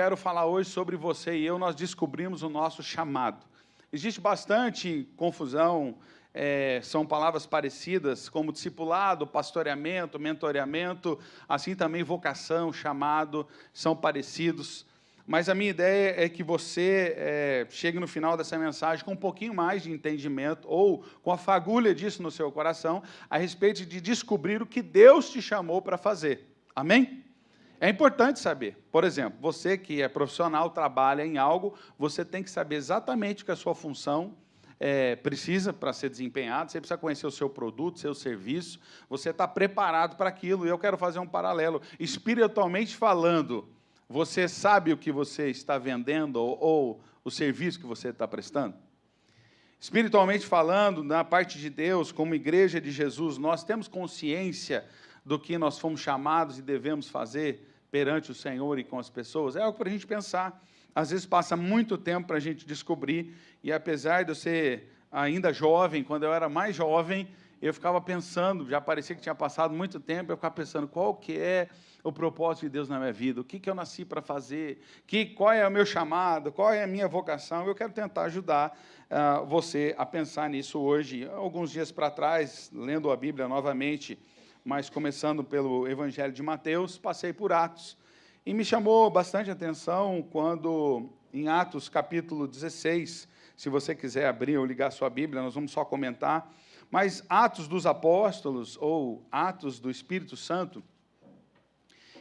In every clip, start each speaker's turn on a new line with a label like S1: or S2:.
S1: Quero falar hoje sobre você e eu, nós descobrimos o nosso chamado. Existe bastante confusão, são palavras parecidas, como discipulado, pastoreamento, mentoreamento, assim também vocação, chamado, são parecidos. Mas a minha ideia é que você chegue no final dessa mensagem com um pouquinho mais de entendimento, ou com a fagulha disso no seu coração, a respeito de descobrir o que Deus te chamou para fazer. Amém? É importante saber. Por exemplo, você que é profissional, trabalha em algo, você tem que saber exatamente o que a sua função precisa para ser desempenhada, você precisa conhecer o seu produto, seu serviço, você está preparado para aquilo. E eu quero fazer um paralelo. Espiritualmente falando, você sabe o que você está vendendo ou o serviço que você está prestando? Espiritualmente falando, na parte de Deus, como igreja de Jesus, nós temos consciência do que nós fomos chamados e devemos fazer perante o Senhor e com as pessoas? É algo para a gente pensar. Às vezes passa muito tempo para a gente descobrir, e apesar de eu ser ainda jovem, quando eu era mais jovem, eu ficava pensando, já parecia que tinha passado muito tempo, eu ficava pensando qual que é o propósito de Deus na minha vida, o que eu nasci para fazer, qual é o meu chamado, qual é a minha vocação. Eu quero tentar ajudar você a pensar nisso hoje. Alguns dias para trás, lendo a Bíblia novamente, mas começando pelo Evangelho de Mateus, passei por Atos. E me chamou bastante atenção quando, em Atos capítulo 16, se você quiser abrir ou ligar sua Bíblia, nós vamos só comentar, mas Atos dos Apóstolos, ou Atos do Espírito Santo,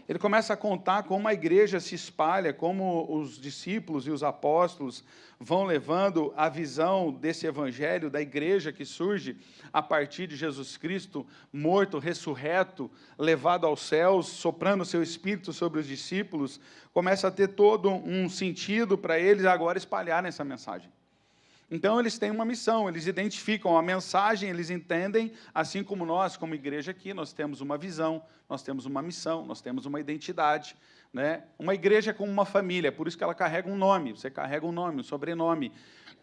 S1: ele começa a contar como a igreja se espalha, como os discípulos e os apóstolos vão levando a visão desse evangelho, da igreja que surge a partir de Jesus Cristo, morto, ressurreto, levado aos céus, soprando o seu espírito sobre os discípulos, começa a ter todo um sentido para eles agora espalharem essa mensagem. Então, eles têm uma missão, eles identificam a mensagem, eles entendem, assim como nós, como igreja aqui, nós temos uma visão, nós temos uma missão, nós temos uma identidade. Né? Uma igreja é como uma família, por isso que ela carrega um nome, você carrega um nome, um sobrenome.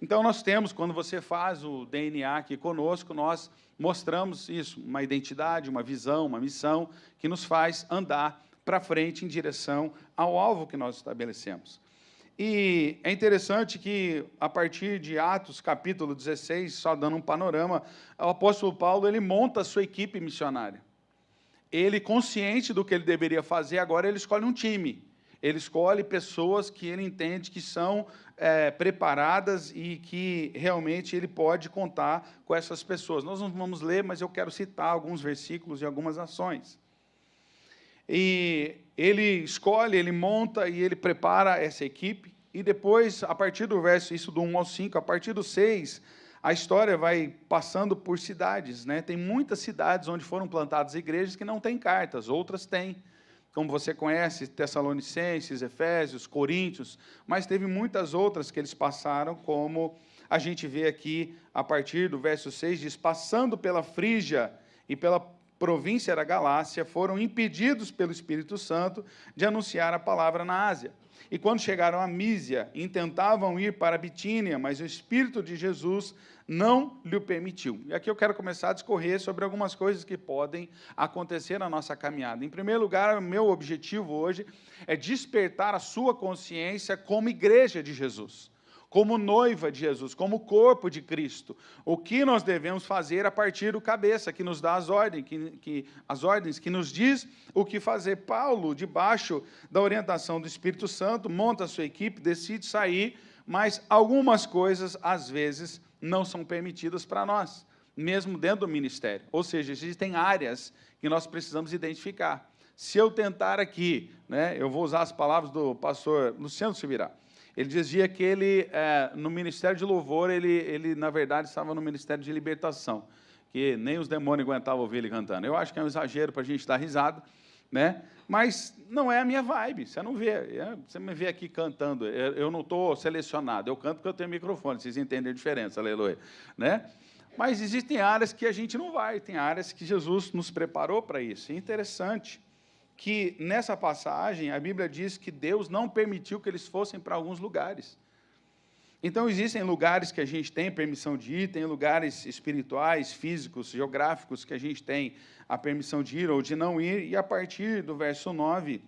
S1: Então, nós temos, quando você faz o DNA aqui conosco, nós mostramos isso, uma identidade, uma visão, uma missão, que nos faz andar para frente em direção ao alvo que nós estabelecemos. E é interessante que, a partir de Atos, capítulo 16, só dando um panorama, o apóstolo Paulo ele monta a sua equipe missionária. Ele, consciente do que ele deveria fazer, agora ele escolhe um time. Ele escolhe pessoas que ele entende que são preparadas e que realmente ele pode contar com essas pessoas. Nós não vamos ler, mas eu quero citar alguns versículos e algumas ações. E ele escolhe, ele monta e ele prepara essa equipe, e depois, a partir do verso, isso do 1 ao 5, a partir do 6, a história vai passando por cidades. Né? Tem muitas cidades onde foram plantadas igrejas que não têm cartas, outras têm, como você conhece, Tessalonicenses, Efésios, Coríntios, mas teve muitas outras que eles passaram, como a gente vê aqui, a partir do verso 6, diz, passando pela Frígia e pela província da Galácia, foram impedidos pelo Espírito Santo de anunciar a palavra na Ásia. E quando chegaram a Mísia, intentavam ir para a Bitínia, mas o Espírito de Jesus não lhe permitiu. E aqui eu quero começar a discorrer sobre algumas coisas que podem acontecer na nossa caminhada. Em primeiro lugar, o meu objetivo hoje é despertar a sua consciência como igreja de Jesus, como noiva de Jesus, como corpo de Cristo. O que nós devemos fazer a partir do cabeça, que nos dá as ordens, que nos diz o que fazer. Paulo, debaixo da orientação do Espírito Santo, monta a sua equipe, decide sair, mas algumas coisas, às vezes, não são permitidas para nós, mesmo dentro do ministério. Ou seja, existem áreas que nós precisamos identificar. Se eu tentar aqui, né, eu vou usar as palavras do pastor Luciano Subirá. Ele dizia que ele, no Ministério de Louvor, ele, na verdade, estava no Ministério de Libertação, que nem os demônios aguentavam ouvir ele cantando. Eu acho que é um exagero para a gente dar risada, né? Mas não é a minha vibe, você não vê. Você me vê aqui cantando, eu não estou selecionado, eu canto porque eu tenho microfone, vocês entendem a diferença, aleluia. Né? Mas existem áreas que a gente não vai, tem áreas que Jesus nos preparou para isso. É interessante que, nessa passagem, a Bíblia diz que Deus não permitiu que eles fossem para alguns lugares. Então, existem lugares que a gente tem permissão de ir, tem lugares espirituais, físicos, geográficos, que a gente tem a permissão de ir ou de não ir, e a partir do verso 9,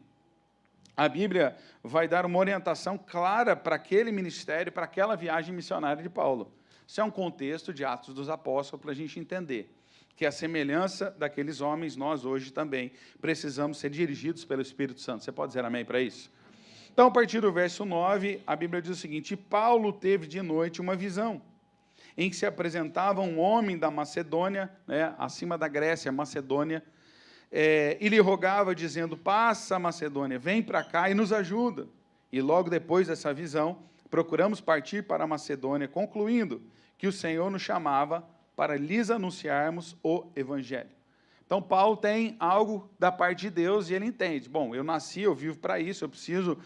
S1: a Bíblia vai dar uma orientação clara para aquele ministério, para aquela viagem missionária de Paulo. Isso é um contexto de Atos dos Apóstolos para a gente entender que a semelhança daqueles homens, nós hoje também precisamos ser dirigidos pelo Espírito Santo. Você pode dizer amém para isso? Então, a partir do verso 9, a Bíblia diz o seguinte: Paulo teve de noite uma visão, em que se apresentava um homem da Macedônia, né, acima da Grécia, Macedônia, e lhe rogava, dizendo: passa, Macedônia, vem para cá e nos ajuda. E logo depois dessa visão, procuramos partir para a Macedônia, concluindo que o Senhor nos chamava para lhes anunciarmos o Evangelho. Então, Paulo tem algo da parte de Deus e ele entende: bom, eu nasci, eu vivo para isso, eu preciso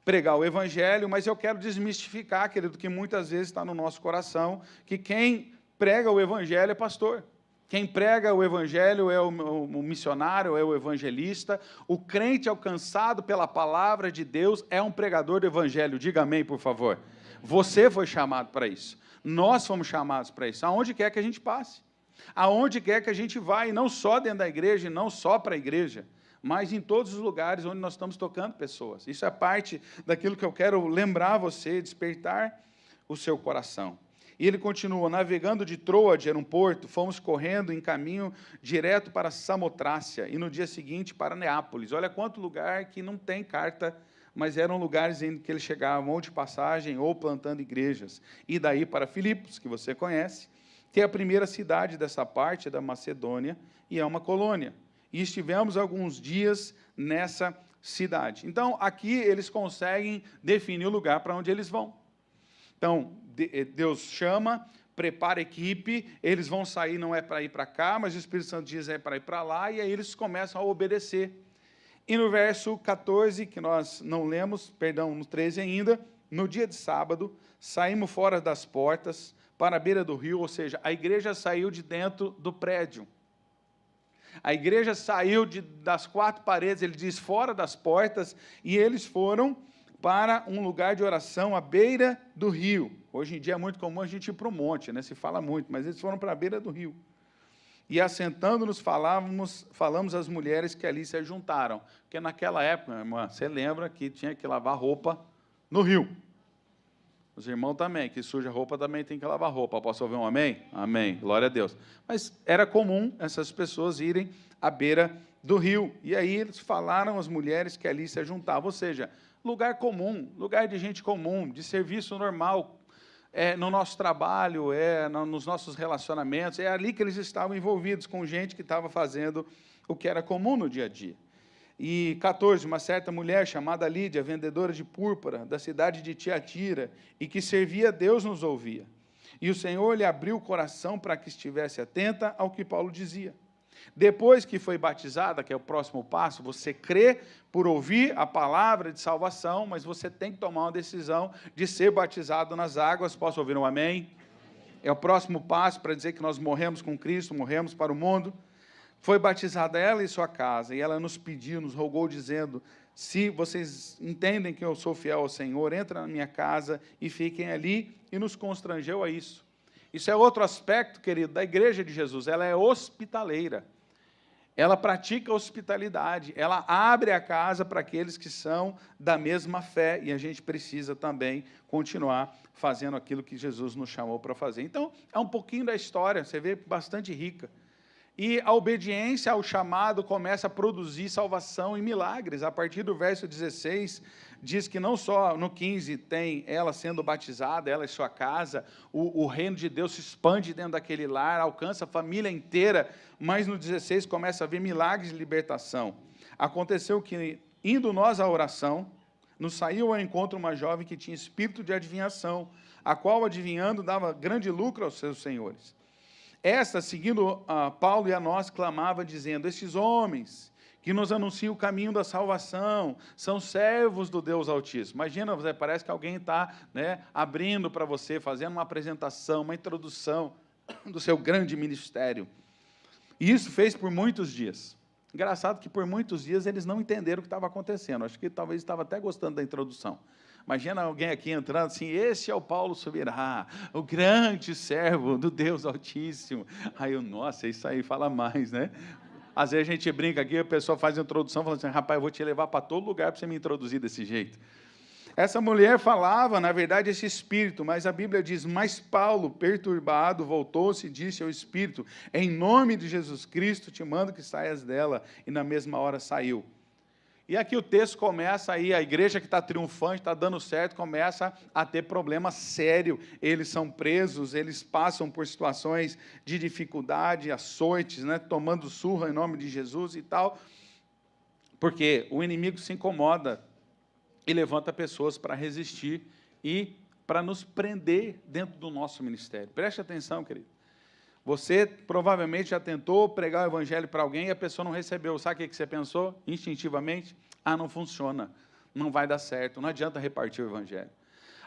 S1: pregar o Evangelho, mas eu quero desmistificar, querido, que muitas vezes está no nosso coração, que quem prega o Evangelho é pastor. Quem prega o Evangelho é o missionário, é o evangelista. O crente alcançado pela palavra de Deus é um pregador do Evangelho. Diga amém, por favor. Você foi chamado para isso. Nós fomos chamados para isso. Aonde quer que a gente passe. Aonde quer que a gente vá, e não só dentro da igreja, e não só para a igreja, mas em todos os lugares onde nós estamos tocando pessoas. Isso é parte daquilo que eu quero lembrar você, despertar o seu coração. E ele continua: navegando de Troade, era um porto, fomos correndo em caminho direto para Samotrácia, e no dia seguinte para Neápolis. Olha quanto lugar que não tem carta, mas eram lugares em que eles chegavam ou de passagem ou plantando igrejas. E daí para Filipos, que você conhece, que é a primeira cidade dessa parte da Macedônia, e é uma colônia. E estivemos alguns dias nessa cidade. Então, aqui eles conseguem definir o lugar para onde eles vão. Então, Deus chama, prepara a equipe, eles vão sair, não é para ir para cá, mas o Espírito Santo diz é para ir para lá, e aí eles começam a obedecer. E no verso 14, que nós não lemos, perdão, no 13 ainda, no dia de sábado, saímos fora das portas, para a beira do rio, ou seja, a igreja saiu de dentro do prédio. A igreja saiu das quatro paredes, ele diz, fora das portas, e eles foram para um lugar de oração à beira do rio. Hoje em dia é muito comum a gente ir para o monte, né? Se fala muito, mas eles foram para a beira do rio. E assentando-nos, falamos às mulheres que ali se juntaram. Porque naquela época, irmã, você lembra que tinha que lavar roupa no rio. Os irmãos também, que suja roupa também tem que lavar roupa. Posso ouvir um amém? Amém, glória a Deus. Mas era comum essas pessoas irem à beira do rio. E aí eles falaram às mulheres que ali se juntavam. Ou seja, lugar comum, lugar de gente comum, de serviço normal, no nosso trabalho, nos nossos relacionamentos. É ali que eles estavam envolvidos com gente que estava fazendo o que era comum no dia a dia. E 14, uma certa mulher chamada Lídia, vendedora de púrpura, da cidade de Tiatira, e que servia a Deus, nos ouvia. E o Senhor lhe abriu o coração para que estivesse atenta ao que Paulo dizia. Depois que foi batizada, que é o próximo passo, você crê por ouvir a palavra de salvação, mas você tem que tomar uma decisão de ser batizado nas águas. Posso ouvir um amém? É o próximo passo para dizer que nós morremos com Cristo, morremos para o mundo. Foi batizada ela e sua casa, e ela nos pediu, nos rogou, dizendo: se vocês entendem que eu sou fiel ao Senhor, entra na minha casa e fiquem ali, e nos constrangeu a isso. Isso é outro aspecto, querido, da igreja de Jesus. Ela é hospitaleira, ela pratica hospitalidade, ela abre a casa para aqueles que são da mesma fé, e a gente precisa também continuar fazendo aquilo que Jesus nos chamou para fazer. Então, é um pouquinho da história, você vê, bastante rica. E a obediência ao chamado começa a produzir salvação e milagres. A partir do verso 16, diz que não só no 15 tem ela sendo batizada, ela e sua casa, o reino de Deus se expande dentro daquele lar, alcança a família inteira, mas no 16 começa a haver milagres de libertação. Aconteceu que, indo nós à oração, nos saiu ao encontro uma jovem que tinha espírito de adivinhação, a qual, adivinhando, dava grande lucro aos seus senhores. Esta, seguindo a Paulo e a nós, clamava, dizendo: estes homens que nos anunciam o caminho da salvação são servos do Deus Altíssimo. Imagina, parece que alguém está, abrindo para você, fazendo uma apresentação, uma introdução do seu grande ministério. E isso fez por muitos dias. Engraçado que por muitos dias eles não entenderam o que estava acontecendo. Acho que talvez estava até gostando da introdução. Imagina alguém aqui entrando assim: esse é o Paulo Subirá, o grande servo do Deus Altíssimo. Aí eu, nossa, isso aí fala mais, né? Às vezes a gente brinca aqui, a pessoa faz a introdução, falando assim, rapaz, eu vou te levar para todo lugar para você me introduzir desse jeito. Essa mulher falava, na verdade, esse espírito, mas a Bíblia diz, mas Paulo, perturbado, voltou-se e disse ao espírito, em nome de Jesus Cristo, te mando que saias dela, e na mesma hora saiu. E aqui o texto começa aí, a igreja que está triunfante, está dando certo, começa a ter problema sério. Eles são presos, eles passam por situações de dificuldade, açoites, né, tomando surra em nome de Jesus e tal, porque o inimigo se incomoda e levanta pessoas para resistir e para nos prender dentro do nosso ministério. Preste atenção, querido. Você provavelmente já tentou pregar o evangelho para alguém e a pessoa não recebeu. Sabe o que você pensou? Instintivamente, não funciona, não vai dar certo, não adianta repartir o evangelho.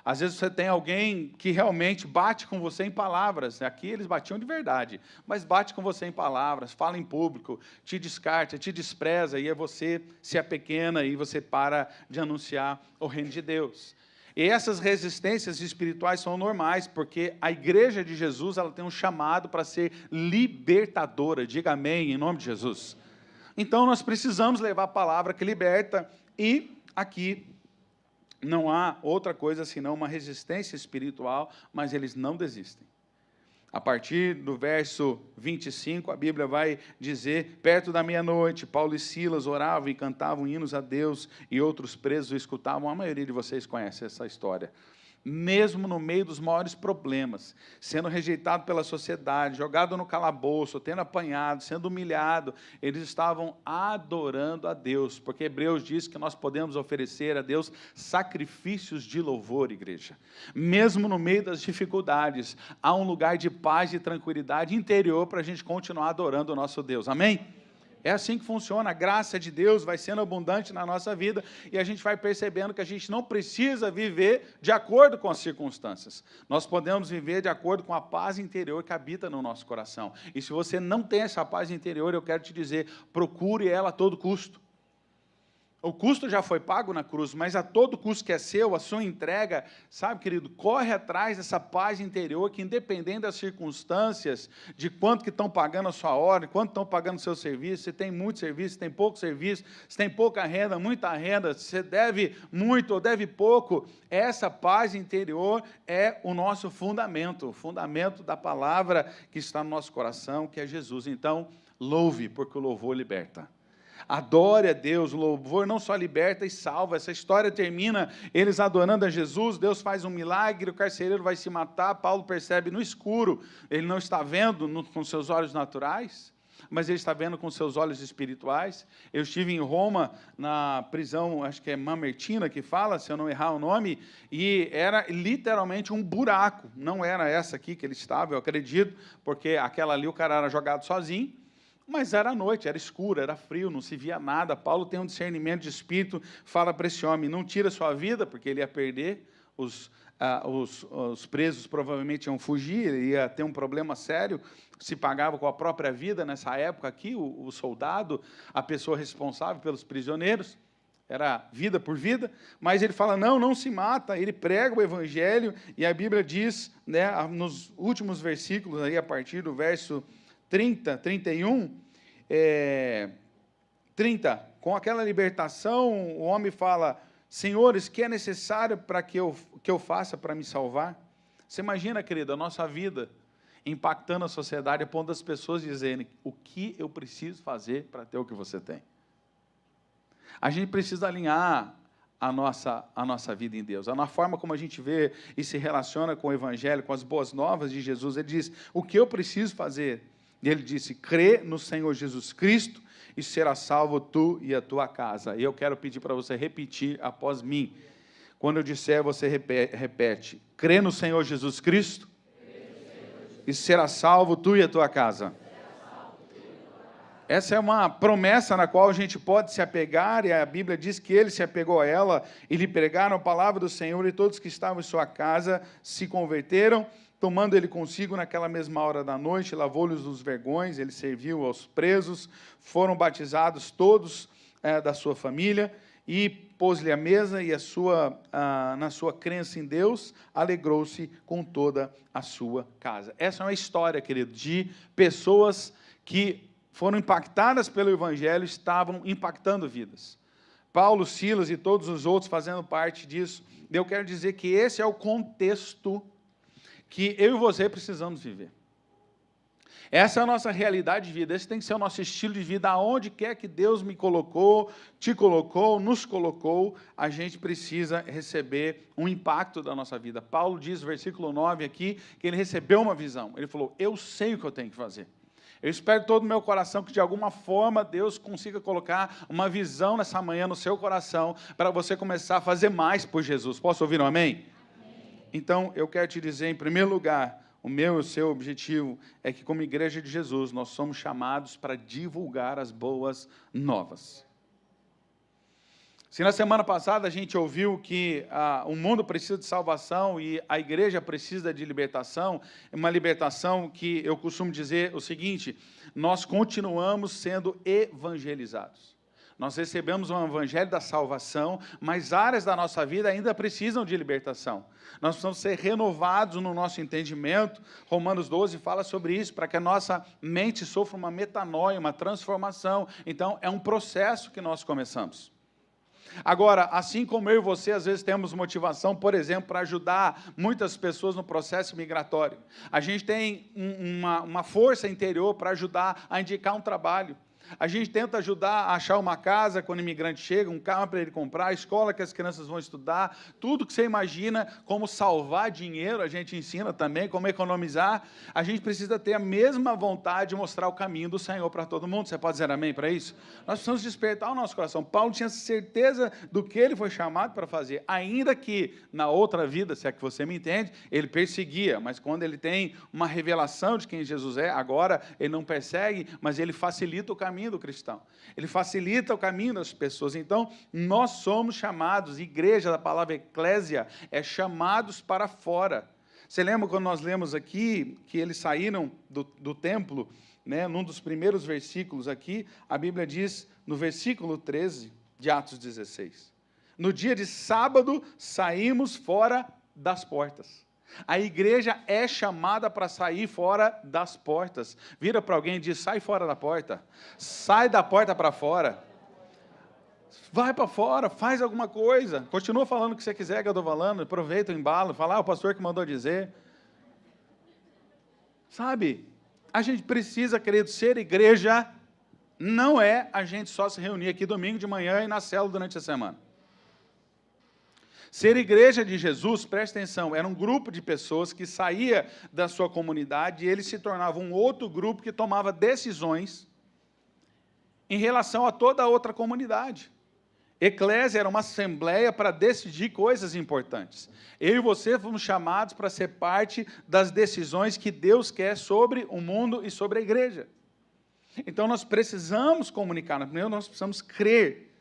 S1: Às vezes você tem alguém que realmente bate com você em palavras, aqui eles batiam de verdade, mas bate com você em palavras, fala em público, te descarta, te despreza, e aí você se apequena e você para de anunciar o reino de Deus. E essas resistências espirituais são normais, porque a igreja de Jesus ela tem um chamado para ser libertadora. Diga amém, em nome de Jesus. Então, nós precisamos levar a palavra que liberta, e aqui não há outra coisa senão uma resistência espiritual, mas eles não desistem. A partir do verso 25, a Bíblia vai dizer, perto da meia-noite, Paulo e Silas oravam e cantavam hinos a Deus, e outros presos o escutavam. A maioria de vocês conhece essa história. Mesmo no meio dos maiores problemas, sendo rejeitado pela sociedade, jogado no calabouço, tendo apanhado, sendo humilhado, eles estavam adorando a Deus, porque Hebreus diz que nós podemos oferecer a Deus sacrifícios de louvor, igreja. Mesmo no meio das dificuldades, há um lugar de paz e tranquilidade interior para a gente continuar adorando o nosso Deus, amém? É assim que funciona, a graça de Deus vai sendo abundante na nossa vida e a gente vai percebendo que a gente não precisa viver de acordo com as circunstâncias. Nós podemos viver de acordo com a paz interior que habita no nosso coração. E se você não tem essa paz interior, eu quero te dizer, procure ela a todo custo. O custo já foi pago na cruz, mas a todo custo que é seu, a sua entrega, sabe, querido, corre atrás dessa paz interior que, independente das circunstâncias, de quanto que estão pagando a sua hora, quanto estão pagando o seu serviço, se tem muito serviço, se tem pouco serviço, se tem pouca renda, muita renda, se você deve muito ou deve pouco, essa paz interior é o nosso fundamento, o fundamento da palavra que está no nosso coração, que é Jesus. Então, louve, porque o louvor liberta. Adore a Deus, o louvor não só liberta e salva. Essa história termina eles adorando a Jesus, Deus faz um milagre, o carcereiro vai se matar, Paulo percebe no escuro, ele não está vendo com seus olhos naturais, mas ele está vendo com seus olhos espirituais. Eu estive em Roma, na prisão, acho que é Mamertina que fala, se eu não errar o nome, e era literalmente um buraco, não era essa aqui que ele estava, eu acredito, porque aquela ali o cara era jogado sozinho, mas era noite, era escuro, era frio, não se via nada. Paulo tem um discernimento de espírito, fala para esse homem, não tira sua vida, porque ele ia perder, os presos provavelmente iam fugir, ele ia ter um problema sério, se pagava com a própria vida nessa época aqui, o soldado, a pessoa responsável pelos prisioneiros, era vida por vida, mas ele fala, não se mata, ele prega o evangelho, e a Bíblia diz, né, nos últimos versículos, aí, a partir do verso 31, com aquela libertação, o homem fala, senhores, que é necessário para que eu faça para me salvar? Você imagina, querido, a nossa vida impactando a sociedade, a ponto das pessoas dizerem, o que eu preciso fazer para ter o que você tem? A gente precisa alinhar a nossa vida em Deus, na forma como a gente vê e se relaciona com o Evangelho, com as boas novas de Jesus. Ele diz, o que eu preciso fazer? E ele disse, crê no Senhor Jesus Cristo e será salvo tu e a tua casa. E eu quero pedir para você repetir após mim. Quando eu disser, você repete. Crê no Senhor Jesus Cristo e será salvo tu e a tua casa. Essa é uma promessa na qual a gente pode se apegar, e a Bíblia diz que ele se apegou a ela, e lhe pregaram a palavra do Senhor, e todos que estavam em sua casa se converteram, tomando ele consigo naquela mesma hora da noite, lavou-lhes os vergões, ele serviu aos presos, foram batizados todos da sua família, e pôs-lhe a mesa, e na sua crença em Deus, alegrou-se com toda a sua casa. Essa é uma história, querido, de pessoas que foram impactadas pelo Evangelho, estavam impactando vidas. Paulo, Silas e todos os outros fazendo parte disso. Eu quero dizer que esse é o contexto que eu e você precisamos viver. Essa é a nossa realidade de vida, esse tem que ser o nosso estilo de vida, aonde quer que Deus me colocou, te colocou, nos colocou, a gente precisa receber um impacto da nossa vida. Paulo diz, versículo 9 aqui, que ele recebeu uma visão. Ele falou, eu sei o que eu tenho que fazer. Eu espero de todo o meu coração que, de alguma forma, Deus consiga colocar uma visão nessa manhã no seu coração, para você começar a fazer mais por Jesus. Posso ouvir um amém? Amém. Então, eu quero te dizer, em primeiro lugar, o meu e o seu objetivo é que, como igreja de Jesus, nós somos chamados para divulgar as boas novas. Se na semana passada a gente ouviu que o mundo precisa de salvação e a igreja precisa de libertação, uma libertação que eu costumo dizer o seguinte, nós continuamos sendo evangelizados. Nós recebemos um evangelho da salvação, mas áreas da nossa vida ainda precisam de libertação. Nós precisamos ser renovados no nosso entendimento. Romanos 12 fala sobre isso, para que a nossa mente sofra uma metanoia, uma transformação. Então, é um processo que nós começamos. Agora, assim como eu e você, às vezes temos motivação, por exemplo, para ajudar muitas pessoas no processo migratório. A gente tem uma força interior para ajudar a indicar um trabalho. A gente tenta ajudar a achar uma casa quando o imigrante chega, um carro para ele comprar, a escola que as crianças vão estudar, tudo que você imagina, como salvar dinheiro, a gente ensina também, como economizar. A gente precisa ter a mesma vontade de mostrar o caminho do Senhor para todo mundo. Você pode dizer amém para isso? Nós precisamos despertar o nosso coração. Paulo tinha certeza do que ele foi chamado para fazer, ainda que na outra vida, se é que você me entende, ele perseguia, mas quando ele tem uma revelação de quem Jesus é, agora ele não persegue, mas ele facilita o caminho do cristão. Ele facilita o caminho das pessoas. Então, nós somos chamados, igreja, da palavra eclésia, é chamados para fora. Você lembra quando nós lemos aqui, que eles saíram do templo, né, num dos primeiros versículos aqui, a Bíblia diz, no versículo 13 de Atos 16, no dia de sábado, saímos fora das portas. A igreja é chamada para sair fora das portas. Vira para alguém e diz, sai fora da porta. Sai da porta para fora. Vai para fora, faz alguma coisa. Continua falando o que você quiser que eu estou falando. Aproveita o embalo, fala, o pastor que mandou dizer. Sabe, a gente precisa, querido, ser igreja. Não é a gente só se reunir aqui domingo de manhã e na célula durante a semana. Ser igreja de Jesus, presta atenção, era um grupo de pessoas que saía da sua comunidade e eles se tornavam um outro grupo que tomava decisões em relação a toda a outra comunidade. Eclésia era uma assembleia para decidir coisas importantes. Eu e você fomos chamados para ser parte das decisões que Deus quer sobre o mundo e sobre a igreja. Então nós precisamos comunicar, primeiro nós precisamos crer.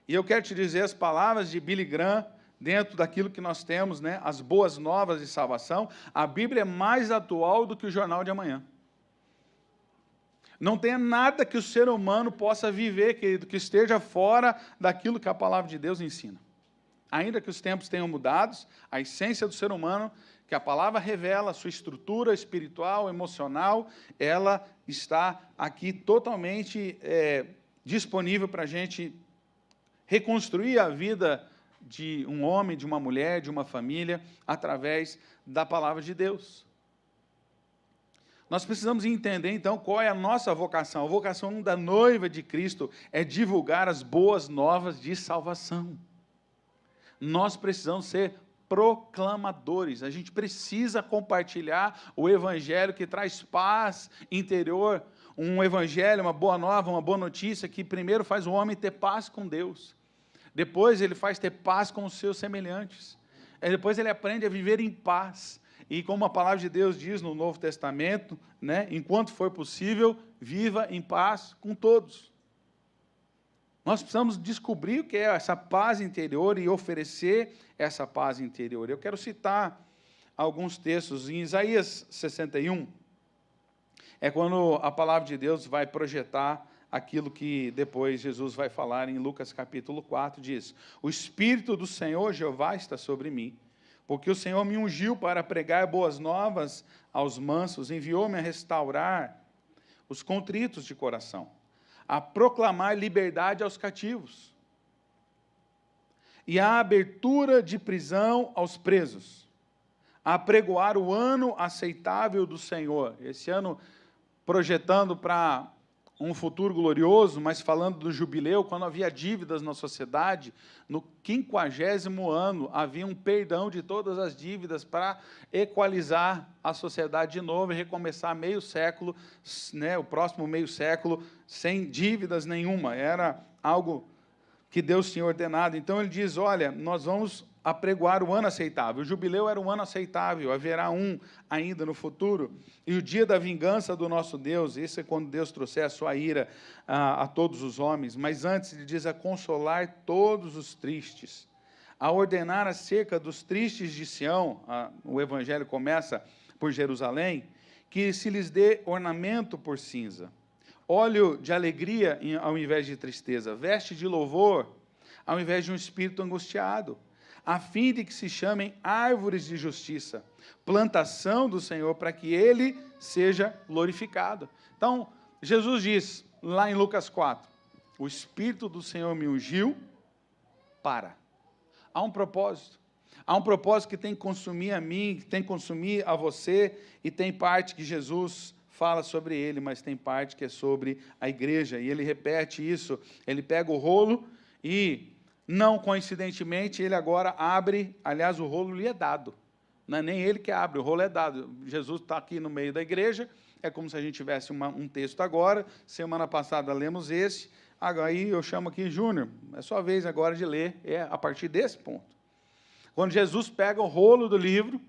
S1: E eu quero te dizer as palavras de Billy Graham, dentro daquilo que nós temos, né, as boas novas de salvação, a Bíblia é mais atual do que o jornal de amanhã. Não tem nada que o ser humano possa viver, querido, que esteja fora daquilo que a palavra de Deus ensina. Ainda que os tempos tenham mudado, a essência do ser humano, que a palavra revela, a sua estrutura espiritual, emocional, ela está aqui totalmente disponível para a gente reconstruir a vida de um homem, de uma mulher, de uma família, através da palavra de Deus. Nós precisamos entender, então, qual é a nossa vocação. A vocação da noiva de Cristo é divulgar as boas novas de salvação. Nós precisamos ser proclamadores. A gente precisa compartilhar o evangelho que traz paz interior, um evangelho, uma boa nova, uma boa notícia, que primeiro faz o homem ter paz com Deus. Depois ele faz ter paz com os seus semelhantes. Depois ele aprende a viver em paz. E como a palavra de Deus diz no Novo Testamento, né, enquanto for possível, viva em paz com todos. Nós precisamos descobrir o que é essa paz interior e oferecer essa paz interior. Eu quero citar alguns textos. Em Isaías 61, é quando a palavra de Deus vai projetar aquilo que depois Jesus vai falar em Lucas capítulo 4, diz: o Espírito do Senhor Jeová está sobre mim, porque o Senhor me ungiu para pregar boas novas aos mansos, enviou-me a restaurar os contritos de coração, a proclamar liberdade aos cativos e a abertura de prisão aos presos, a apregoar o ano aceitável do Senhor. Esse ano projetando para um futuro glorioso, mas falando do jubileu, quando havia dívidas na sociedade, no 50º ano havia um perdão de todas as dívidas para equalizar a sociedade de novo e recomeçar meio século, né, o próximo meio século, sem dívidas nenhuma. Era algo que Deus tinha ordenado. Então ele diz, olha, nós vamos apregoar o ano aceitável. O jubileu era um ano aceitável, haverá um ainda no futuro. E o dia da vingança do nosso Deus, esse é quando Deus trouxer a sua ira a todos os homens. Mas antes ele diz a consolar todos os tristes, a ordenar acerca dos tristes de Sião, o evangelho começa por Jerusalém, que se lhes dê ornamento por cinza, óleo de alegria ao invés de tristeza, veste de louvor ao invés de um espírito angustiado, a fim de que se chamem árvores de justiça, plantação do Senhor, para que Ele seja glorificado. Então, Jesus diz, lá em Lucas 4, o Espírito do Senhor me ungiu para. Há um propósito que tem que consumir a mim, que tem que consumir a você, e tem parte que Jesus fala sobre ele, mas tem parte que é sobre a igreja, e ele repete isso, ele pega o rolo e, não coincidentemente, ele agora abre, aliás, o rolo lhe é dado, não é nem ele que abre, o rolo é dado. Jesus está aqui no meio da igreja, é como se a gente tivesse um texto agora, semana passada lemos esse, aí eu chamo aqui, Júnior, é sua vez agora de ler, é a partir desse ponto. Quando Jesus pega o rolo do livro,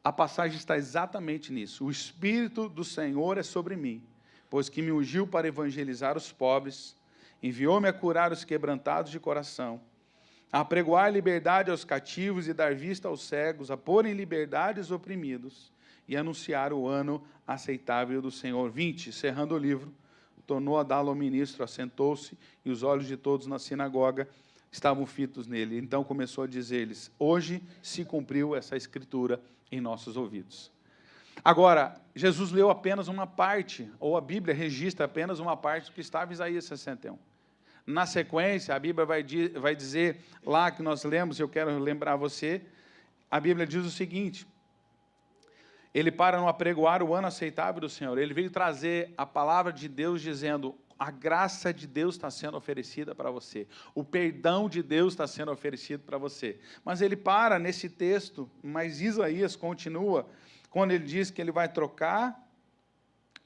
S1: a passagem está exatamente nisso. O Espírito do Senhor é sobre mim, pois que me ungiu para evangelizar os pobres, enviou-me a curar os quebrantados de coração, a apregoar liberdade aos cativos e dar vista aos cegos, a pôr em liberdade os oprimidos e anunciar o ano aceitável do Senhor. 20, cerrando o livro, tornou a dá-lo ao ministro, assentou-se, e os olhos de todos na sinagoga estavam fitos nele. Então começou a dizer-lhes, hoje se cumpriu essa escritura em nossos ouvidos. Agora, Jesus leu apenas uma parte, ou a Bíblia registra apenas uma parte do que estava em Isaías 61. Na sequência, a Bíblia vai dizer, lá que nós lemos, eu quero lembrar você, a Bíblia diz o seguinte, ele para não apregoar o ano aceitável do Senhor, ele veio trazer a palavra de Deus dizendo, a graça de Deus está sendo oferecida para você, o perdão de Deus está sendo oferecido para você. Mas ele para nesse texto, mas Isaías continua, quando ele diz que ele vai trocar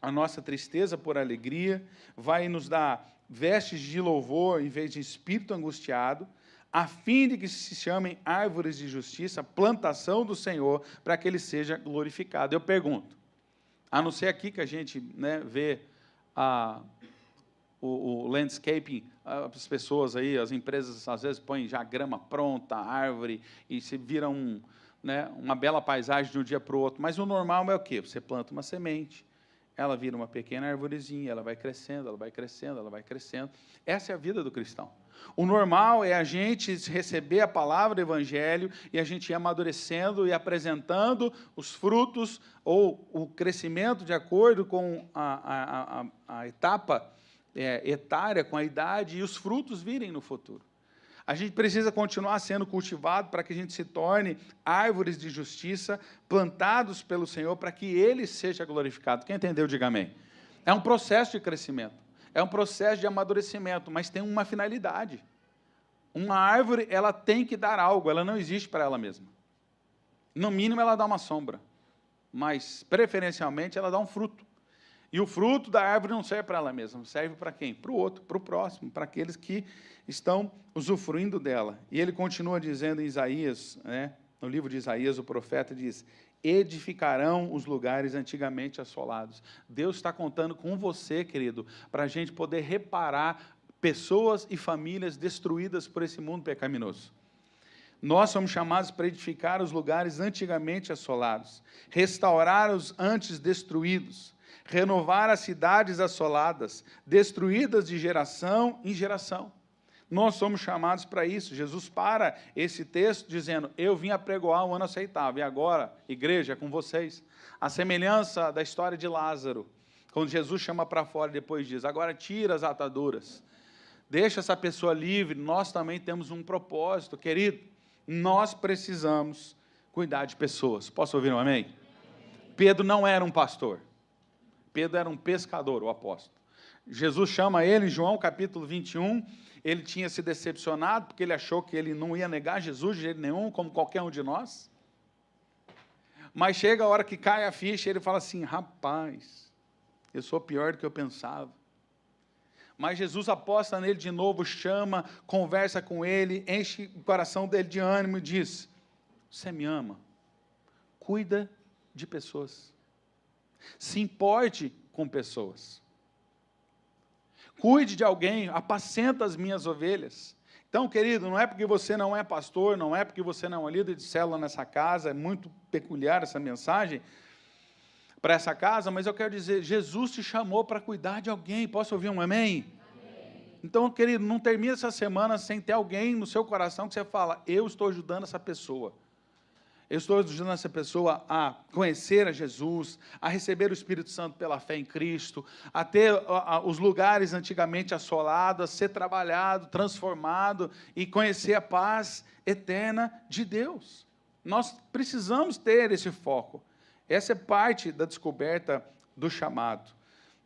S1: a nossa tristeza por alegria, vai nos dar vestes de louvor em vez de espírito angustiado, a fim de que se chamem árvores de justiça, plantação do Senhor, para que ele seja glorificado. Eu pergunto, a não ser aqui que a gente, né, vê o landscaping, as pessoas aí, as empresas às vezes põem já grama pronta, árvore, e se vira uma bela paisagem de um dia para o outro. Mas o normal é o quê? Você planta uma semente, ela vira uma pequena arvorezinha, ela vai crescendo, ela vai crescendo, ela vai crescendo. Essa é a vida do cristão. O normal é a gente receber a palavra do Evangelho e a gente ir amadurecendo e apresentando os frutos ou o crescimento de acordo com a etapa etária, com a idade, e os frutos virem no futuro. A gente precisa continuar sendo cultivado para que a gente se torne árvores de justiça, plantados pelo Senhor, para que Ele seja glorificado. Quem entendeu, diga amém. É um processo de crescimento, é um processo de amadurecimento, mas tem uma finalidade. Uma árvore, ela tem que dar algo, ela não existe para ela mesma. No mínimo, ela dá uma sombra, mas, preferencialmente, ela dá um fruto. E o fruto da árvore não serve para ela mesma, serve para quem? Para o outro, para o próximo, para aqueles que estão usufruindo dela. E ele continua dizendo em Isaías, no livro de Isaías, o profeta diz, edificarão os lugares antigamente assolados. Deus está contando com você, querido, para a gente poder reparar pessoas e famílias destruídas por esse mundo pecaminoso. Nós somos chamados para edificar os lugares antigamente assolados, restaurar os antes destruídos, renovar as cidades assoladas, destruídas de geração em geração. Nós somos chamados para isso. Jesus para esse texto dizendo, eu vim apregoar um ano aceitável, e agora, igreja, é com vocês. A semelhança da história de Lázaro, Quando Jesus chama para fora e depois diz, agora tira as ataduras, deixa essa pessoa livre, nós também temos um propósito, querido, nós precisamos cuidar de pessoas. Posso ouvir um amém? Pedro não era um pastor, Pedro era um pescador, o apóstolo. Jesus chama ele em João capítulo 21, ele tinha se decepcionado, porque ele achou que ele não ia negar Jesus de jeito nenhum, como qualquer um de nós. Mas chega a hora que cai a ficha, ele fala assim, rapaz, eu sou pior do que eu pensava. Mas Jesus aposta nele de novo, chama, conversa com ele, enche o coração dele de ânimo e diz, você me ama, cuida de pessoas, se importe com pessoas, cuide de alguém, apacenta as minhas ovelhas. Então, querido, não é porque você não é pastor, não é porque você não é líder de célula nessa casa, é muito peculiar essa mensagem para essa casa, mas eu quero dizer, Jesus te chamou para cuidar de alguém. Posso ouvir um amém? Amém. Então, querido, não termine essa semana sem ter alguém no seu coração que você fala, eu estou ajudando essa pessoa. Eu estou ajudando essa pessoa a conhecer a Jesus, a receber o Espírito Santo pela fé em Cristo, a ter os lugares antigamente assolados, a ser trabalhado, transformado e conhecer a paz eterna de Deus. Nós precisamos ter esse foco. Essa é parte da descoberta do chamado,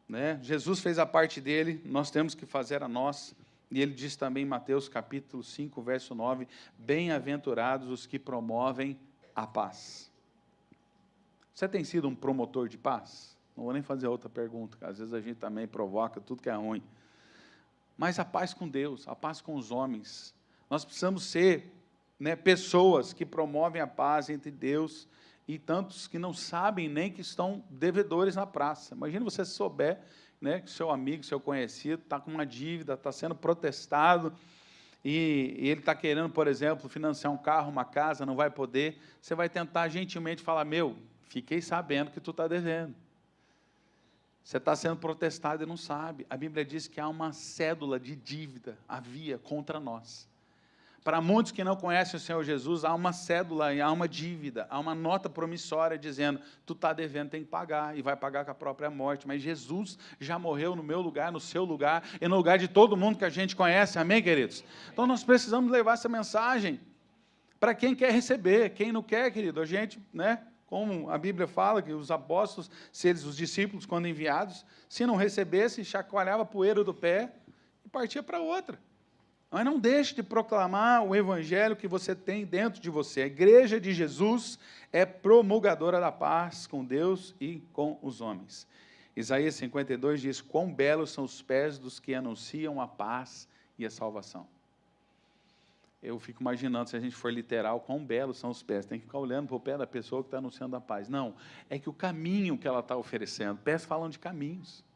S1: né? Jesus fez a parte dele, nós temos que fazer a nossa. E ele diz também em Mateus capítulo 5, verso 9, bem-aventurados os que promovem a paz. Você tem sido um promotor de paz? Não vou nem fazer outra pergunta, que às vezes a gente também provoca tudo que é ruim. Mas a paz com Deus, a paz com os homens. Nós precisamos ser, né, pessoas que promovem a paz entre Deus e tantos que não sabem nem que estão devedores na praça. Imagina você souber, né, que seu amigo, seu conhecido está com uma dívida, está sendo protestado, e ele está querendo, por exemplo, financiar um carro, uma casa, não vai poder, você vai tentar gentilmente falar, fiquei sabendo que tu está devendo. Você está sendo protestado e não sabe. A Bíblia diz que há uma cédula de dívida, havia contra nós. Para muitos que não conhecem o Senhor Jesus, há uma cédula, há uma dívida, há uma nota promissória dizendo, tu está devendo, tem que pagar, e vai pagar com a própria morte. Mas Jesus já morreu no meu lugar, no seu lugar, e no lugar de todo mundo que a gente conhece, amém, queridos? Então nós precisamos levar essa mensagem para quem quer receber, quem não quer, querido, a gente, né, como a Bíblia fala, que os apóstolos, os discípulos, quando enviados, se não recebessem, chacoalhava a poeira do pé e partia para outra. Mas não deixe de proclamar o evangelho que você tem dentro de você. A igreja de Jesus é promulgadora da paz com Deus e com os homens. Isaías 52 diz, quão belos são os pés dos que anunciam a paz e a salvação. Eu fico imaginando, se a gente for literal, quão belos são os pés. Tem que ficar olhando para o pé da pessoa que está anunciando a paz. Não, é que o caminho que ela está oferecendo, pés falam de caminhos.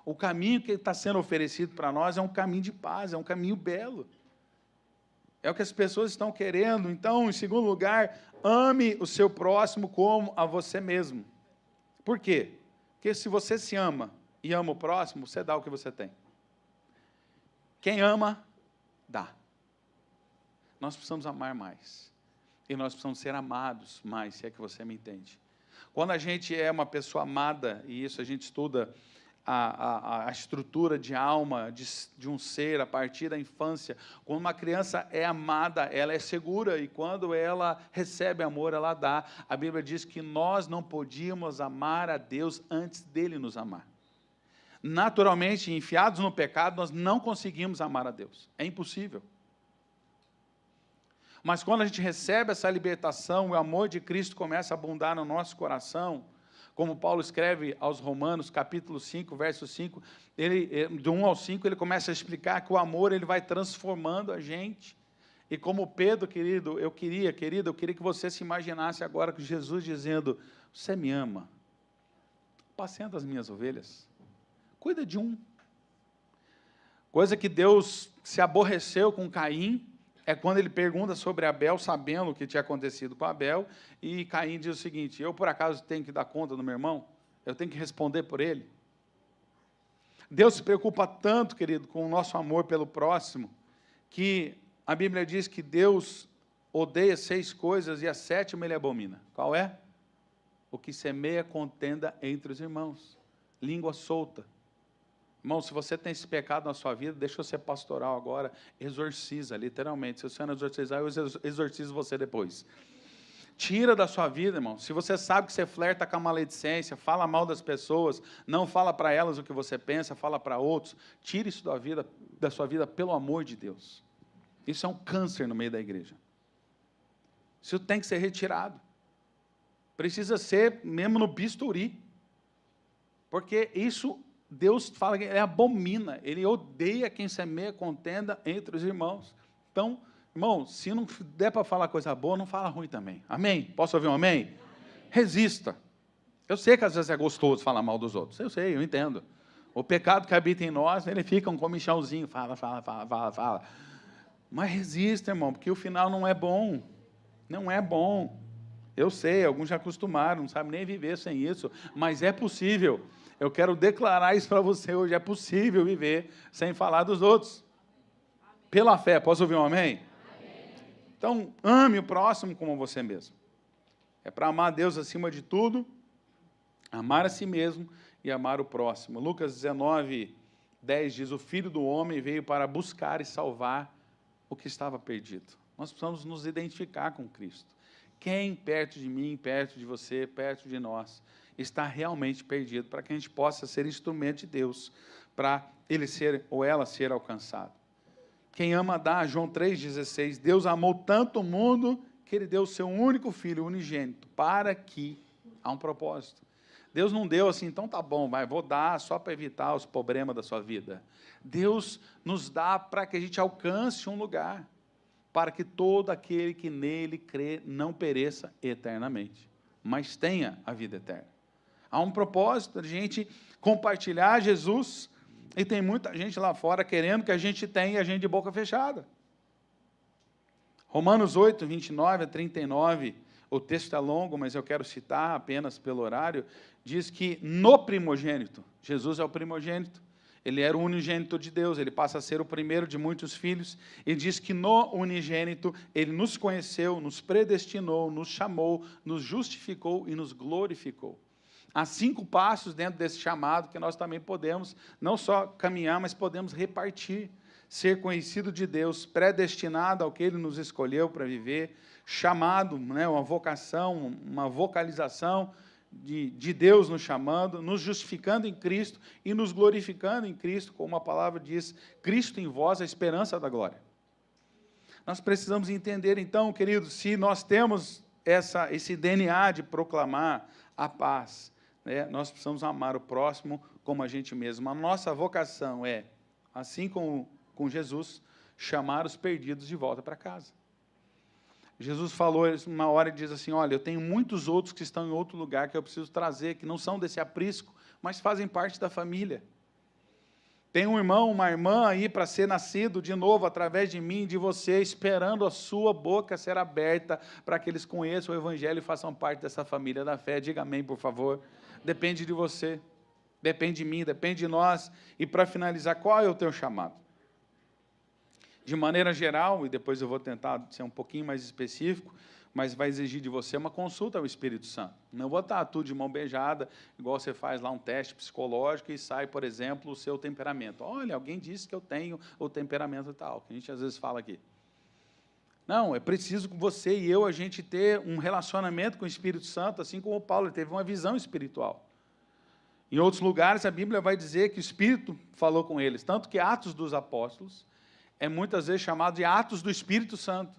S1: O caminho que está sendo oferecido para nós é um caminho de paz, é um caminho belo. É o que as pessoas estão querendo. Então, em segundo lugar, ame o seu próximo como a você mesmo. Por quê? Porque se você se ama e ama o próximo, você dá o que você tem. Quem ama, dá. Nós precisamos amar mais. E nós precisamos ser amados mais, se é que você me entende. Quando a gente é uma pessoa amada, e isso a gente estuda a estrutura de alma de um ser a partir da infância. Quando uma criança é amada, ela é segura, e quando ela recebe amor, ela dá. A Bíblia diz que nós não podíamos amar a Deus antes dele nos amar. Naturalmente, enfiados no pecado, nós não conseguimos amar a Deus. É impossível. Mas quando a gente recebe essa libertação, o amor de Cristo começa a abundar no nosso coração, como Paulo escreve aos Romanos, capítulo 5, verso 5, do 1 ao 5, ele começa a explicar que o amor ele vai transformando a gente. E como Pedro, querido, eu queria que você se imaginasse agora com Jesus dizendo, você me ama, apacenta as minhas ovelhas, cuida de um. Coisa que Deus se aborreceu com Caim, é quando ele pergunta sobre Abel, sabendo o que tinha acontecido com Abel, e Caim diz o seguinte, eu por acaso tenho que dar conta do meu irmão? Eu tenho que responder por ele? Deus se preocupa tanto, querido, com o nosso amor pelo próximo, que a Bíblia diz que Deus odeia 6 coisas e a 7ª ele abomina. Qual é? o que semeia contenda entre os irmãos. Língua solta. Irmão, se você tem esse pecado na sua vida, deixa eu ser pastoral agora, exorciza, literalmente. Se você não exorcizar, eu exorcizo você depois. Tira da sua vida, irmão. Se você sabe que você flerta com a maledicência, fala mal das pessoas, não fala para elas o que você pensa, fala para outros, tira isso da sua vida, pelo amor de Deus. Isso é um câncer no meio da igreja. Isso tem que ser retirado. Precisa ser mesmo no bisturi. Porque isso, Deus fala que ele abomina, ele odeia quem semeia contenda entre os irmãos. Então, irmão, se não der para falar coisa boa, não fala ruim também. Amém? Posso ouvir um amém? Amém? Resista. Eu sei que às vezes é gostoso falar mal dos outros. Eu sei, eu entendo. O pecado que habita em nós, ele fica um comichãozinho. Fala. Mas resista, irmão, porque o final não é bom. Não é bom. Eu sei, alguns já acostumaram, não sabem nem viver sem isso. Mas é possível. Eu quero declarar isso para você hoje. É possível viver sem falar dos outros. Pela fé. Posso ouvir um amém? Então, ame o próximo como você mesmo. É para amar a Deus acima de tudo, amar a si mesmo e amar o próximo. Lucas 19, 10 diz, o Filho do Homem veio para buscar e salvar o que estava perdido. Nós precisamos nos identificar com Cristo. Quem perto de mim, perto de você, perto de nós, está realmente perdido, para que a gente possa ser instrumento de Deus, para ele ser ou ela ser alcançado. Quem ama dá, João 3,16, Deus amou tanto o mundo que ele deu o seu único filho, unigênito, para que, há um propósito. Deus não deu assim, então tá bom, vou dar só para evitar os problemas da sua vida. Deus nos dá para que a gente alcance um lugar, para que todo aquele que nele crê não pereça eternamente, mas tenha a vida eterna. Há um propósito de a gente compartilhar Jesus. E tem muita gente lá fora querendo que a gente tenha a gente de boca fechada. Romanos 8, 29 a 39, o texto é longo, mas eu quero citar apenas pelo horário, diz que no primogênito, Jesus é o primogênito, ele era o unigênito de Deus, ele passa a ser o primeiro de muitos filhos, e diz que no unigênito ele nos conheceu, nos predestinou, nos chamou, nos justificou e nos glorificou. Há 5 passos dentro desse chamado que nós também podemos, não só caminhar, mas podemos repartir. Ser conhecido de Deus, predestinado ao que Ele nos escolheu para viver, chamado, né, uma vocação, uma vocalização de Deus nos chamando, nos justificando em Cristo e nos glorificando em Cristo, como a palavra diz, Cristo em vós, a esperança da glória. Nós precisamos entender, então, queridos, se nós temos esse DNA de proclamar a paz, nós precisamos amar o próximo como a gente mesmo. A nossa vocação é, assim como com Jesus, chamar os perdidos de volta para casa. Jesus falou uma hora e diz assim, olha, eu tenho muitos outros que estão em outro lugar que eu preciso trazer, que não são desse aprisco, mas fazem parte da família. Tem um irmão, uma irmã aí para ser nascido de novo através de mim, de você, esperando a sua boca ser aberta para que eles conheçam o Evangelho e façam parte dessa família da fé. Diga amém, por favor. Depende de você, depende de mim, depende de nós. E para finalizar, qual é o teu chamado? De maneira geral, e depois eu vou tentar ser um pouquinho mais específico, mas vai exigir de você uma consulta ao Espírito Santo. Não vou estar tudo de mão beijada, igual você faz lá um teste psicológico e sai, por exemplo, o seu temperamento. Olha, alguém disse que eu tenho o temperamento tal, que a gente às vezes fala aqui. Não, é preciso que você e eu, a gente ter um relacionamento com o Espírito Santo, assim como o Paulo, ele teve uma visão espiritual. Em outros lugares, a Bíblia vai dizer que o Espírito falou com eles, tanto que Atos dos Apóstolos é muitas vezes chamado de Atos do Espírito Santo,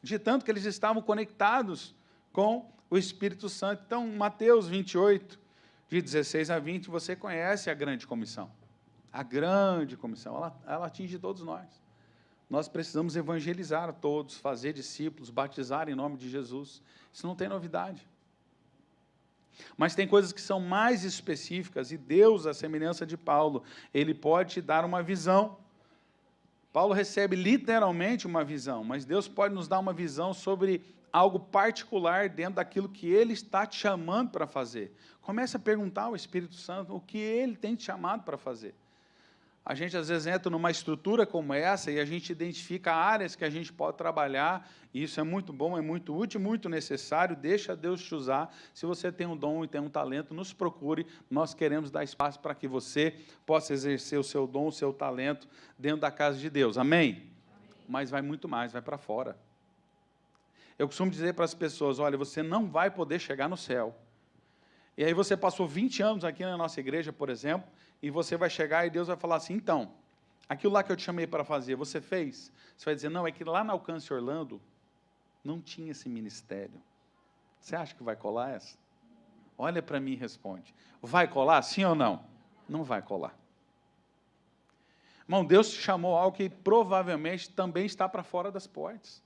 S1: de tanto que eles estavam conectados com o Espírito Santo. Então, Mateus 28, de 16 a 20, você conhece a grande comissão. A grande comissão, ela atinge todos nós. Nós precisamos evangelizar a todos, fazer discípulos, batizar em nome de Jesus. Isso não tem novidade. Mas tem coisas que são mais específicas, e Deus, à semelhança de Paulo, ele pode te dar uma visão. Paulo recebe literalmente uma visão, mas Deus pode nos dar uma visão sobre algo particular dentro daquilo que Ele está te chamando para fazer. Comece a perguntar ao Espírito Santo o que Ele tem te chamado para fazer. A gente, às vezes, entra numa estrutura como essa e a gente identifica áreas que a gente pode trabalhar, e isso é muito bom, é muito útil, muito necessário. Deixa Deus te usar. Se você tem um dom e tem um talento, nos procure. Nós queremos dar espaço para que você possa exercer o seu dom, o seu talento dentro da casa de Deus. Amém? Amém. Mas vai muito mais, vai para fora. Eu costumo dizer para as pessoas, olha, você não vai poder chegar no céu. E aí você passou 20 anos aqui na nossa igreja, por exemplo, e você vai chegar e Deus vai falar assim, então, aquilo lá que eu te chamei para fazer, você fez? Você vai dizer, não, é que lá na Alcance Orlando não tinha esse ministério. Você acha que vai colar essa? Olha para mim e responde. Vai colar, sim ou não? Não vai colar. Irmão, Deus te chamou a algo que provavelmente também está para fora das portas.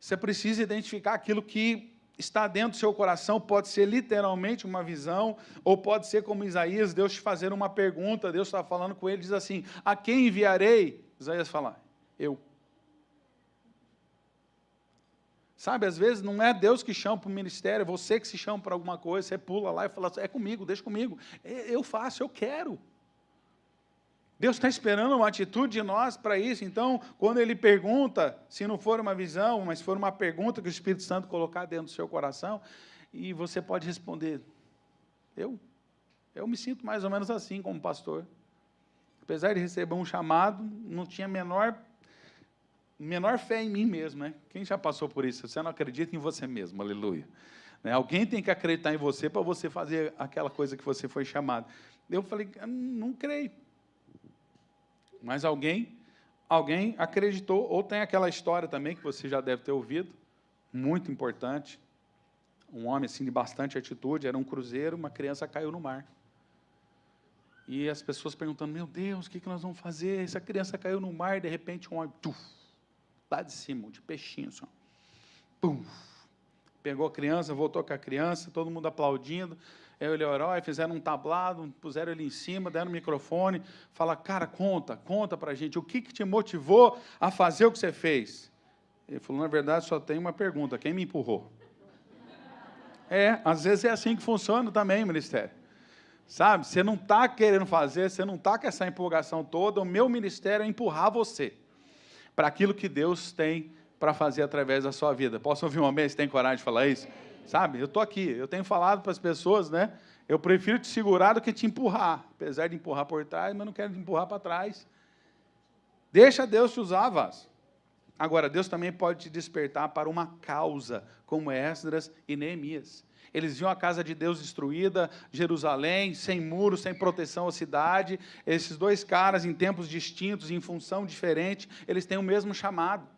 S1: Você precisa identificar aquilo que está dentro do seu coração, pode ser literalmente uma visão, ou pode ser como Isaías, Deus te fazer uma pergunta, Deus está falando com ele, diz assim, a quem enviarei? Isaías fala, eu. Sabe, às vezes não é Deus que chama para o ministério, é você que se chama para alguma coisa, você pula lá e fala, é comigo, deixa comigo, eu faço, eu quero. Deus está esperando uma atitude de nós para isso. Então, quando Ele pergunta, se não for uma visão, mas for uma pergunta que o Espírito Santo colocar dentro do seu coração, e você pode responder, eu me sinto mais ou menos assim como pastor. Apesar de receber um chamado, não tinha menor fé em mim mesmo, né? Quem já passou por isso? Você não acredita em você mesmo, aleluia. Né? Alguém tem que acreditar em você para você fazer aquela coisa que você foi chamado. Eu falei, não creio. Mas alguém acreditou, ou tem aquela história também, que você já deve ter ouvido, muito importante, um homem assim de bastante atitude, era um cruzeiro, uma criança caiu no mar. E as pessoas perguntando, meu Deus, o que nós vamos fazer? Essa criança caiu no mar, e de repente um homem, lá de cima, de peixinho, assim, pum, pegou a criança, voltou com a criança, todo mundo aplaudindo, eu e o Leorói fizeram um tablado, puseram ele em cima, deram o microfone, fala, cara, conta para a gente, o que te motivou a fazer o que você fez? Ele falou, na verdade, só tem uma pergunta, quem me empurrou? Às vezes é assim que funciona também o ministério. Sabe, você não está querendo fazer, você não está com essa empolgação toda, o meu ministério é empurrar você para aquilo que Deus tem para fazer através da sua vida. Posso ouvir um amém? Você tem coragem de falar isso? Sabe, eu estou aqui, eu tenho falado para as pessoas, né? Eu prefiro te segurar do que te empurrar, apesar de empurrar por trás, mas não quero te empurrar para trás. Deixa Deus te usar, vaso. Agora, Deus também pode te despertar para uma causa, como Esdras e Neemias. Eles viam a casa de Deus destruída, Jerusalém, sem muros, sem proteção à cidade. Esses dois caras, em tempos distintos, em função diferente, eles têm o mesmo chamado.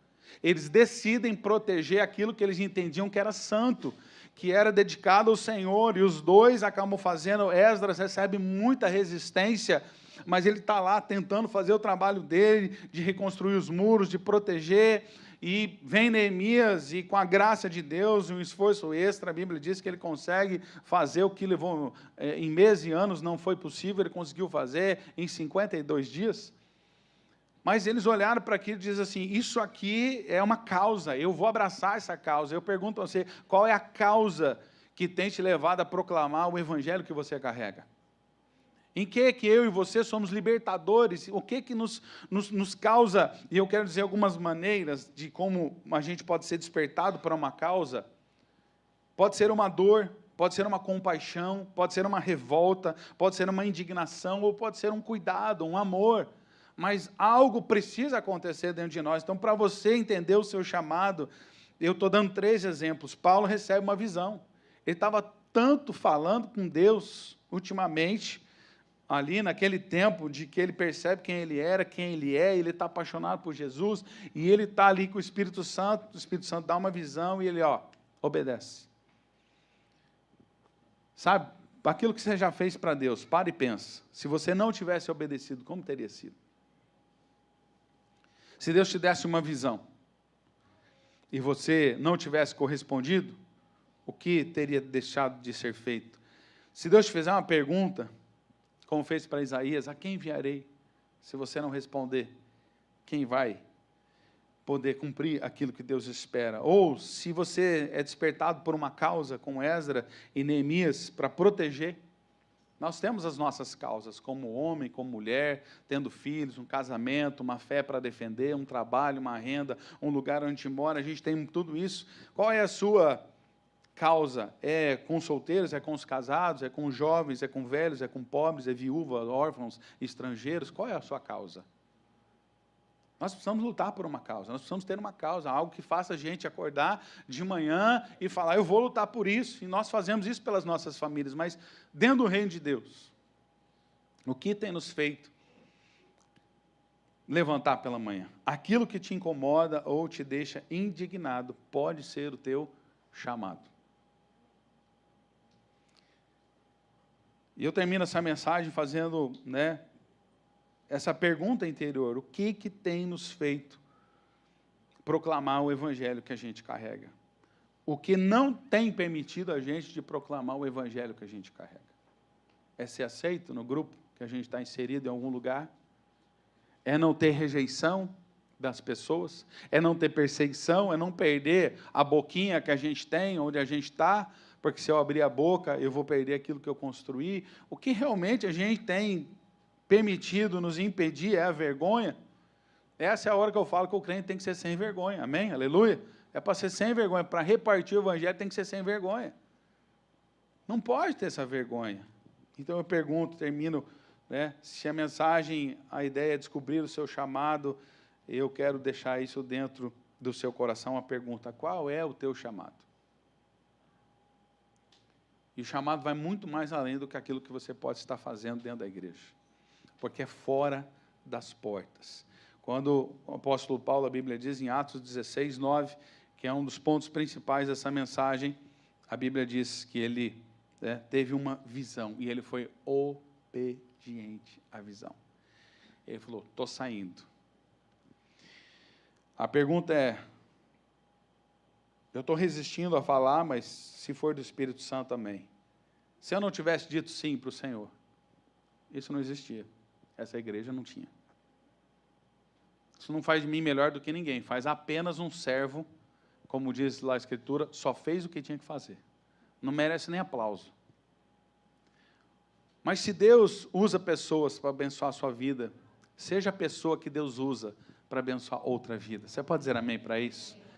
S1: Eles decidem proteger aquilo que eles entendiam que era santo, que era dedicado ao Senhor, e os dois acabam fazendo. Esdras recebe muita resistência, mas ele está lá tentando fazer o trabalho dele, de reconstruir os muros, de proteger, e vem Neemias, e com a graça de Deus, um esforço extra, a Bíblia diz que ele consegue fazer o que levou em meses e anos, não foi possível, ele conseguiu fazer em 52 dias. Mas eles olharam para aquilo e dizem assim, isso aqui é uma causa, eu vou abraçar essa causa. Eu pergunto a você, qual é a causa que tem te levado a proclamar o evangelho que você carrega? Em que eu e você somos libertadores? O que nos causa, e eu quero dizer algumas maneiras de como a gente pode ser despertado para uma causa. Pode ser uma dor, pode ser uma compaixão, pode ser uma revolta, pode ser uma indignação, ou pode ser um cuidado, um amor. Mas algo precisa acontecer dentro de nós. Então, para você entender o seu chamado, eu estou dando 3 exemplos. Paulo recebe uma visão. Ele estava tanto falando com Deus, ultimamente, ali naquele tempo, de que ele percebe quem ele era, quem ele é, ele está apaixonado por Jesus, e ele está ali com o Espírito Santo dá uma visão, e ele, obedece. Sabe, aquilo que você já fez para Deus, para e pensa. Se você não tivesse obedecido, como teria sido? Se Deus te desse uma visão e você não tivesse correspondido, o que teria deixado de ser feito? Se Deus te fizer uma pergunta, como fez para Isaías, a quem enviarei? Se você não responder, quem vai poder cumprir aquilo que Deus espera? Ou se você é despertado por uma causa, como Esdras e Neemias, para proteger, Nós temos as nossas causas, como homem, como mulher, tendo filhos, um casamento, uma fé para defender, um trabalho, uma renda, um lugar onde a gente mora, a gente tem tudo isso. Qual é a sua causa? É com os solteiros, é com os casados, é com os jovens, é com velhos, é com pobres, é viúva, órfãos, estrangeiros? Qual é a sua causa? Nós precisamos lutar por uma causa, nós precisamos ter uma causa, algo que faça a gente acordar de manhã e falar, eu vou lutar por isso, e nós fazemos isso pelas nossas famílias, mas dentro do reino de Deus, o que tem nos feito levantar pela manhã? Aquilo que te incomoda ou te deixa indignado pode ser o teu chamado. E eu termino essa mensagem fazendo, essa pergunta interior: o que tem nos feito proclamar o evangelho que a gente carrega? O que não tem permitido a gente de proclamar o evangelho que a gente carrega? É ser aceito no grupo que a gente está inserido em algum lugar? É não ter rejeição das pessoas? É não ter perseguição? É não perder a boquinha que a gente tem, onde a gente está? Porque se eu abrir a boca, eu vou perder aquilo que eu construí. O que realmente a gente tem permitido nos impedir é a vergonha. Essa é a hora que eu falo que o crente tem que ser sem vergonha, amém? Aleluia? É para ser sem vergonha, para repartir o evangelho tem que ser sem vergonha. Não pode ter essa vergonha. Então eu pergunto, termino, se a mensagem, a ideia é descobrir o seu chamado, eu quero deixar isso dentro do seu coração, a pergunta: qual é o teu chamado? E o chamado vai muito mais além do que aquilo que você pode estar fazendo dentro da igreja, porque é fora das portas. Quando o apóstolo Paulo, a Bíblia diz em Atos 16, 9, que é um dos pontos principais dessa mensagem, a Bíblia diz que ele teve uma visão, e ele foi obediente à visão. Ele falou: estou saindo. A pergunta é, eu estou resistindo a falar, mas se for do Espírito Santo, amém. Se eu não tivesse dito sim para o Senhor, isso não existia. Essa igreja não tinha. Isso não faz de mim melhor do que ninguém, faz apenas um servo, como diz lá a Escritura, só fez o que tinha que fazer. Não merece nem aplauso. Mas se Deus usa pessoas para abençoar a sua vida, seja a pessoa que Deus usa para abençoar outra vida. Você pode dizer amém para isso?